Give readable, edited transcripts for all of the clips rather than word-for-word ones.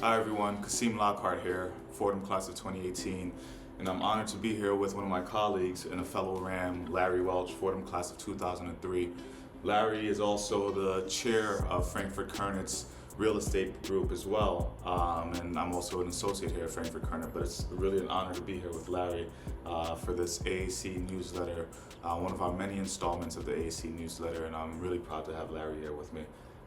Hi everyone, Khasim Lockhart here, Fordham class of 2018, and I'm honored to be here with one of my colleagues and a fellow Ram, Larry Welch, Fordham class of 2003. Larry is also the chair of Frankfurt Kernit's real estate group as well, and I'm also an associate here at Frankfurt Kernit, but it's really an honor to be here with Larry for this AAC newsletter, one of our many installments of the AAC newsletter, and I'm really proud to have Larry here with me.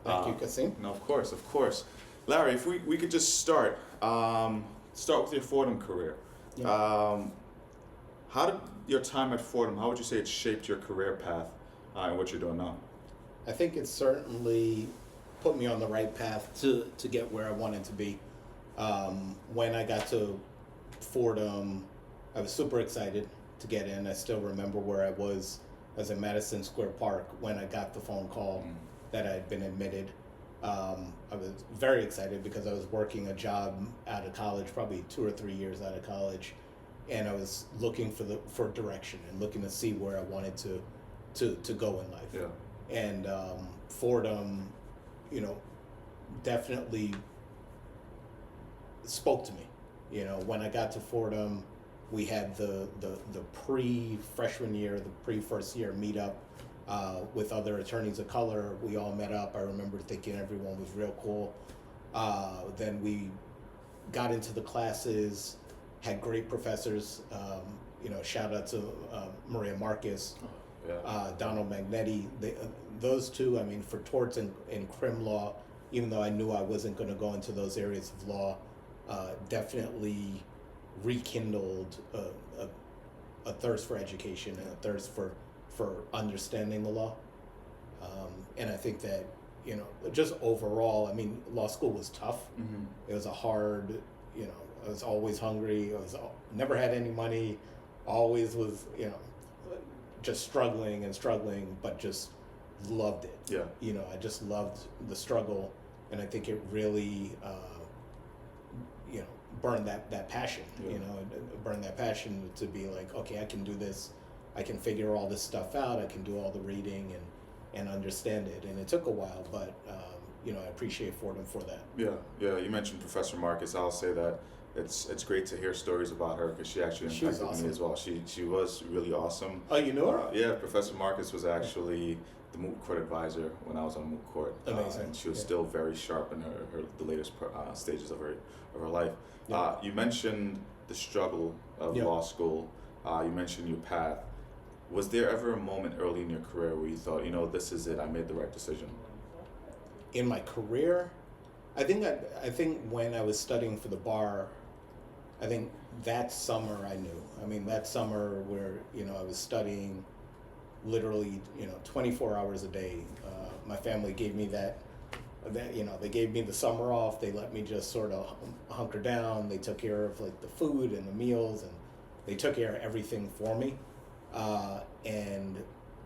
Thank you, Khasim. No, of course, of course. Larry, if we could just start with your Fordham career. Yeah. How did your time at Fordham, how would you say it shaped your career path and what you're doing now? I think it certainly put me on the right path to get where I wanted to be. When I got to Fordham, I was super excited to get in. I still remember where I was in Madison Square Park when I got the phone call that I had been admitted. I was very excited because I was working a job out of college, probably 2 or 3 years out of college, and I was looking for direction and looking to see where I wanted to go in life. Yeah. And Fordham, definitely spoke to me. When I got to Fordham, we had the pre-freshman year, the pre-first year meetup with other attorneys of color. We all met up. I remember thinking everyone was real cool. Then we got into the classes, had great professors. Shout out to Maria Marcus, Donald Magnetti. Those two, for torts and crim law, even though I knew I wasn't going to go into those areas of law, definitely rekindled a thirst for education and a thirst for understanding the law. And I think that, just overall, law school was tough. Mm-hmm. It was a hard, I was always hungry. Never had any money, always was, just struggling, but just loved it. Yeah. I just loved the struggle, and I think it really, burned that passion. Yeah. Burned that passion to be like, okay, I can do this. I can figure all this stuff out. I can do all the reading and understand it. And it took a while, but I appreciate Fordham for that. Yeah. You mentioned Professor Marcus. I'll say that it's great to hear stories about her because she actually impacted awesome. me as well. She was really awesome. Oh, you knew her? Yeah, Professor Marcus was actually the moot court advisor when I was on moot court. Amazing. And she was still very sharp in the latest stages of her life. Yeah. You mentioned the struggle of law school. You mentioned your path. Was there ever a moment early in your career where you thought, this is it, I made the right decision? In my career, I think when I was studying for the bar, I think that summer I knew. That summer where, I was studying literally, 24 hours a day. My family gave me that, they gave me the summer off. They let me just sort of hunker down. They took care of the food and the meals, and they took care of everything for me. And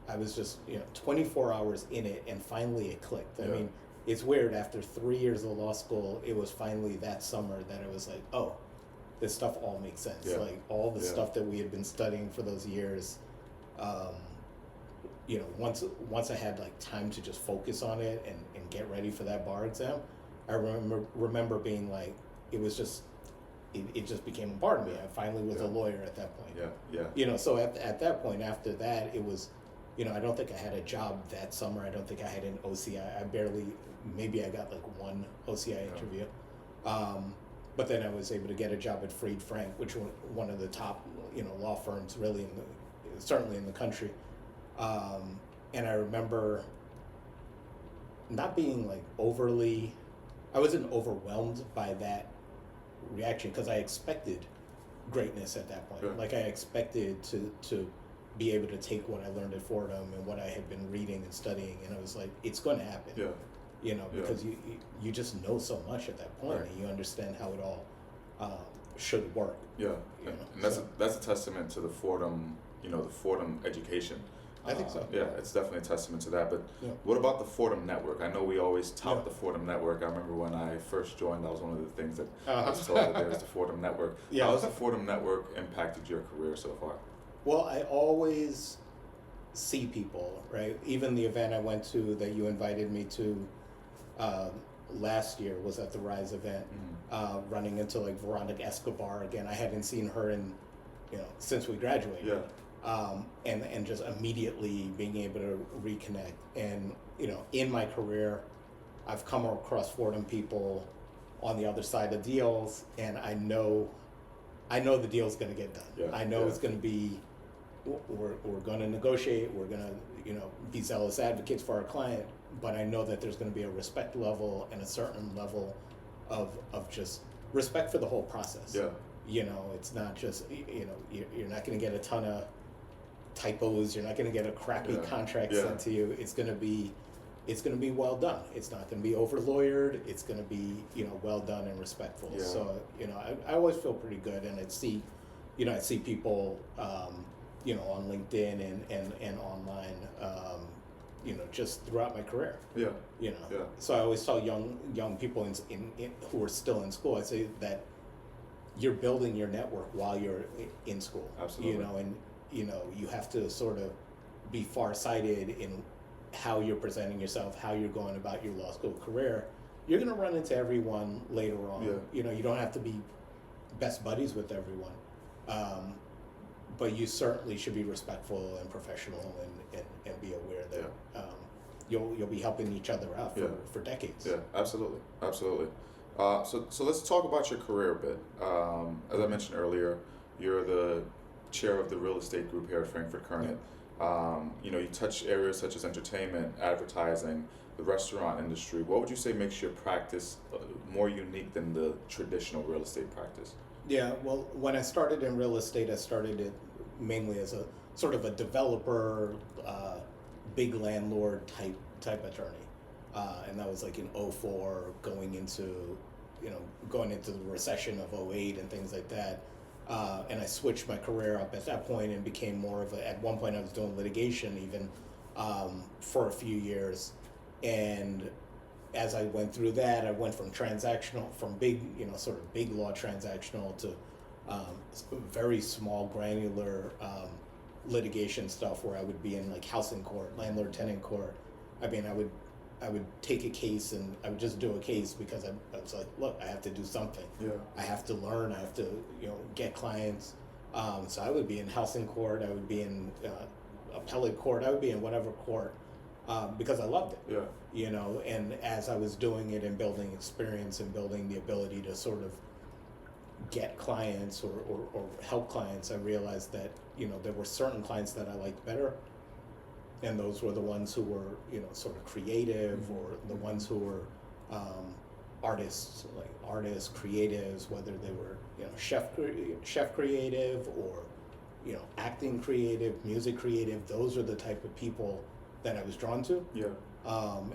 I was just, 24 hours in it, and finally it clicked. Yeah. It's weird. After 3 years of law school, it was finally that summer that it was like, oh, this stuff all makes sense. Yeah. All the stuff that we had been studying for those years, once I had time to just focus on it and get ready for that bar exam, I remember being like, it was just, it just became a part of me. I finally was a lawyer at that point. Yeah. So at that point, after that, it was, I don't think I had a job that summer. I don't think I had an OCI. Maybe I got one OCI interview. But then I was able to get a job at Fried Frank, which was one of the top, law firms really certainly in the country. And I remember not being I wasn't overwhelmed by that reaction because I expected greatness at that point. Sure. I expected to be able to take what I learned at Fordham and what I had been reading and studying, and I was like, it's going to happen. Yeah. Because you just know so much at that point, Right. and you understand how it all should work. Yeah. And that's a testament to the Fordham, the Fordham education. I think so. Yeah, it's definitely a testament to that. But what about the Fordham network? I know we always tout the Fordham network. I remember when I first joined, that was one of the things that I was told that there was the Fordham network. Yeah. How has the Fordham network impacted your career so far? Well, I always see people, right? Even the event I went to that you invited me to last year was at the Rise event. Mm-hmm. running into like Veronica Escobar again. I hadn't seen her in, since we graduated. Yeah. And just immediately being able to reconnect. And, in my career, I've come across Fordham people on the other side of deals, and I know the deal's going to get done. Yeah. I know it's going to be, we're going to negotiate, we're going to, be zealous advocates for our client, but I know that there's going to be a respect level and a certain level of just respect for the whole process. Yeah. It's not just, you're not going to get a ton of typos, you're not going to get a crappy contract sent to you. It's going to be well done. It's not going to be over lawyered. It's going to be well done and respectful. Yeah. So I always feel pretty good, and I see people on LinkedIn and online just throughout my career. Yeah. So I always tell young people in who are still in school, I say that you're building your network while you're in school. Absolutely. And you have to sort of be farsighted in how you're presenting yourself, how you're going about your law school career. You're going to run into everyone later on. Yeah. You don't have to be best buddies with everyone, but you certainly should be respectful and professional and be aware that you'll be helping each other out for decades. Yeah, absolutely. So let's talk about your career a bit. As I mentioned earlier, you're the chair of the real estate group here at Frankfurt Kernet. You touch areas such as entertainment, advertising, the restaurant industry. What would you say makes your practice more unique than the traditional real estate practice? Yeah, well, when I started in real estate, I started it mainly as a sort of a developer, big landlord type attorney, and that was like in '04, going into the recession of '08 and things like that. And I switched my career up at that point and became more of at one point I was doing litigation even for a few years. And as I went through that, I went from big, sort of big law transactional to very small granular litigation stuff where I would be in like housing court, landlord-tenant court. I mean, I would take a case and I would just do a case because I was like, look, I have to do something. Yeah. I have to learn. I have to, get clients. So I would be in housing court. I would be in appellate court. I would be in whatever court because I loved it. Yeah. And as I was doing it and building experience and building the ability to sort of get clients or help clients, I realized that, there were certain clients that I liked better. And those were the ones who were, sort of creative, or the ones who were artists, creatives, whether they were, chef creative or, acting creative, music creative. Those are the type of people that I was drawn to. Yeah.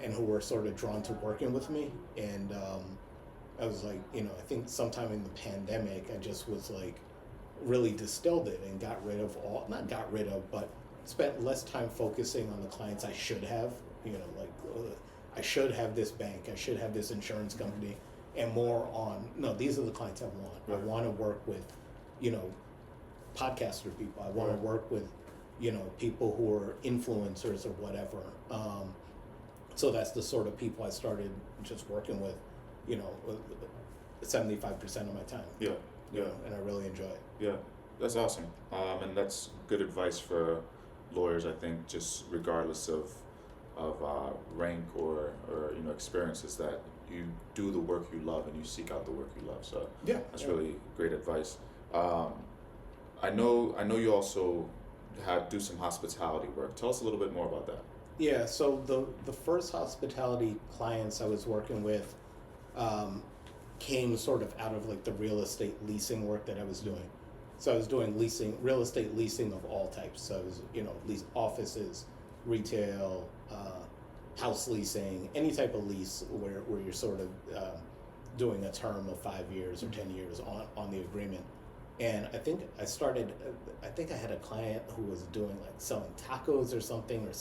And who were sort of drawn to working with me. And I was like, I think sometime in the pandemic, I just was like, really distilled it and but spent less time focusing on the clients I should have, I should have this bank, I should have this insurance company, and more on, no, these are the clients I want. Right. I want to work with, podcaster people. I want to work with, people who are influencers or whatever. So that's the sort of people I started just working with, 75% of my time. Yeah. And I really enjoy it. Yeah, that's awesome. And that's good advice for lawyers, I think, just regardless of rank or experiences, that you do the work you love and you seek out the work you love. So that's really great advice. I know you also do some hospitality work. Tell us a little bit more about that. Yeah, so the first hospitality clients I was working with came sort of out of like the real estate leasing work that I was doing. So I was doing real estate leasing of all types. So I was, lease offices, retail, house leasing, any type of lease where you're sort of doing a term of 5 years or 10 years on the agreement. And I think I had a client who was doing like selling tacos or something, or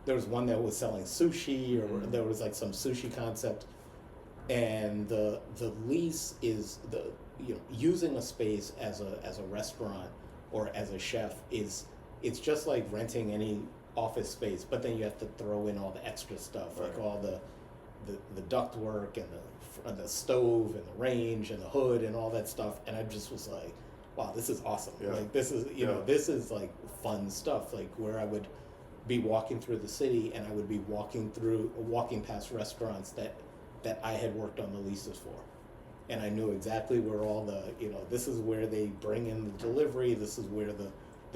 there was one that was selling sushi, or there was like some sushi concept. And the lease is using a space as a restaurant or as a chef it's just like renting any office space, but then you have to throw in all the extra stuff, right, like all the duct work and the the stove and the range and the hood and all that stuff, and I just was like, wow, this is awesome. Yeah. Like this is this is like fun stuff. Like where I would be walking through the city and I would be walking past restaurants that I had worked on the leases for. And I knew exactly where all the, this is where they bring in the delivery, this is where the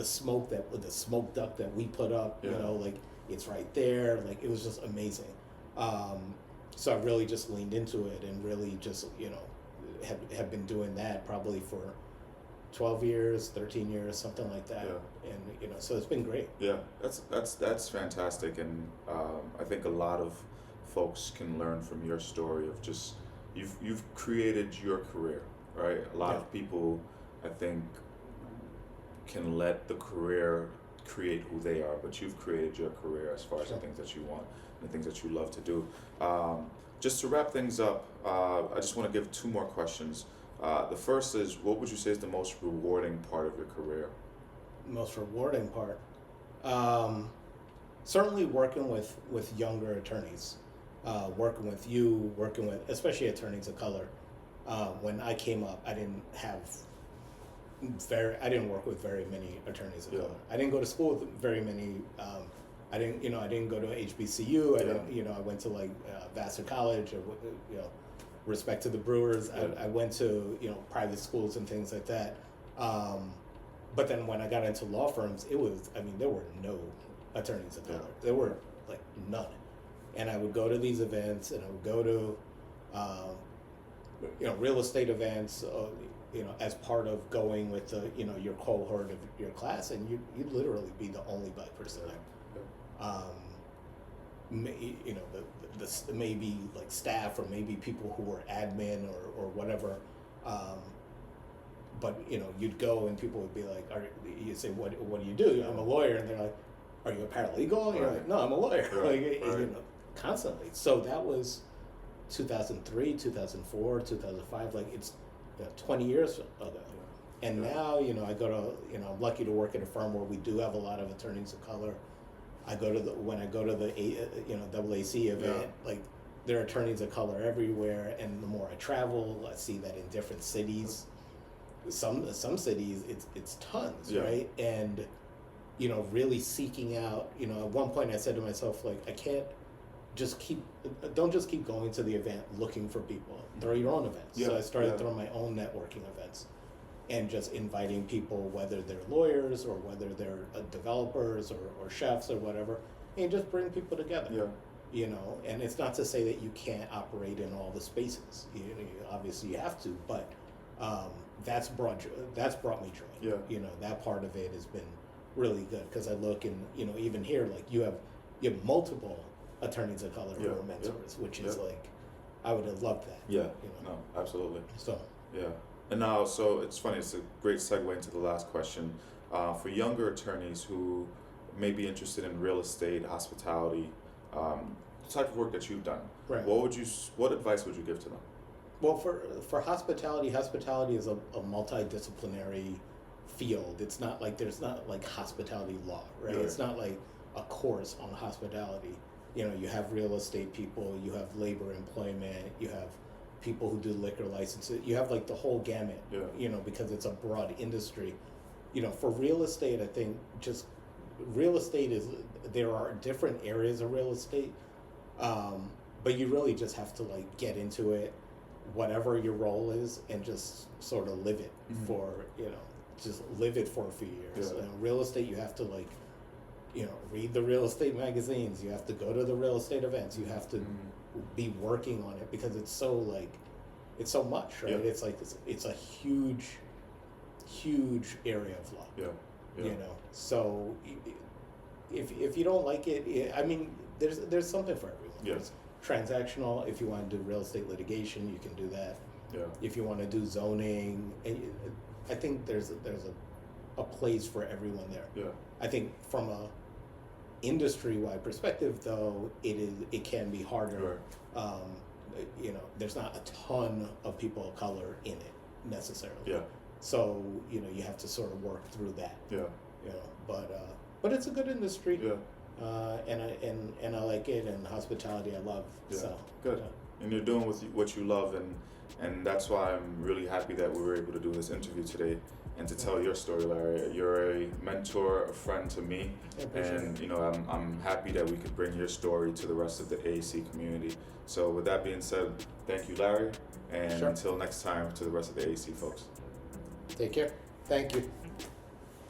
smoke duct that we put up, like it's right there. Like it was just amazing. So I really just leaned into it and really just, have been doing that probably for 12 years, 13 years, something like that. Yeah. And, so it's been great. Yeah, that's fantastic. And I think a lot of folks can learn from your story of just, you've created your career, right? A lot of people, I think, can let the career create who they are, but you've created your career as far as the things that you want and the things that you love to do. Just to wrap things up, I just want to give two more questions. The first is, what would you say is the most rewarding part of your career? Most rewarding part? Certainly working with younger attorneys. Working with you, working with especially attorneys of color. When I came up, I didn't work with very many attorneys of color. I didn't go to school with very many. I didn't go to HBCU. I went to Vassar College. Respect to the Brewers. I went to private schools and things like that. But then when I got into law firms, there were no attorneys of color. There were none. And I would go to these events, and I would go to real estate events, as part of going with your cohort of your class, and you'd literally be the only Black person there. The maybe staff or maybe people who were admin or whatever, but you'd go and people would be like, you say, what do you do? I'm a lawyer, and they're like, are you a paralegal? And you're like, no, I'm a lawyer. Constantly. So that was 2003, 2004, 2005. It's 20 years ago. And now, I go to, I'm lucky to work at a firm where we do have a lot of attorneys of color. When I go to the AAC event, there are attorneys of color everywhere. And the more I travel, I see that in different cities. Some cities, it's tons, right? And, really seeking out, at one point I said to myself, I can't don't just keep going to the event looking for people. Throw your own events. So I started throwing my own networking events and just inviting people, whether they're lawyers or whether they're developers or chefs or whatever, and just bring people together. And it's not to say that you can't operate in all the spaces. Obviously you have to, but that's brought me joy. That part of it has been really good, because I look and even here, you have multiple attorneys of color who are mentors, which is I would have loved that. No, absolutely. So and now, so it's funny, it's a great segue into the last question. For younger attorneys who may be interested in real estate, hospitality, the type of work that you've done, what advice would you give to them? Well, for hospitality is a multidisciplinary field. It's not there's not hospitality law, right? It's not a course on hospitality. You have real estate people, you have labor employment, you have people who do liquor licenses, you have the whole gamut, because it's a broad industry. For real estate, I think real estate there are different areas of real estate, but you really just have to get into it, whatever your role is, and just sort of live it for, just live it for a few years. Real estate, you have to read the real estate magazines, you have to go to the real estate events, you have to be working on it, because it's so it's so much, right? It's it's a huge area of law. So if you don't like it, there's something for everyone. There's transactional. If you want to do real estate litigation, you can do that. If you want to do zoning, I think there's a place for everyone there. I think from a industry-wide perspective, though, it can be harder. There's not a ton of people of color in it necessarily. So you have to sort of work through that. But it's a good industry. And I like it, and hospitality I love. So good. and you're doing what you love, and that's why I'm really happy that we were able to do this interview today and to tell your story, Larry. You're a mentor, a friend to me, and you know I'm happy that we could bring your story to the rest of the AAC community. So with that being said, thank you, Larry, and until next time, to the rest of the AAC folks. Take care. Thank you.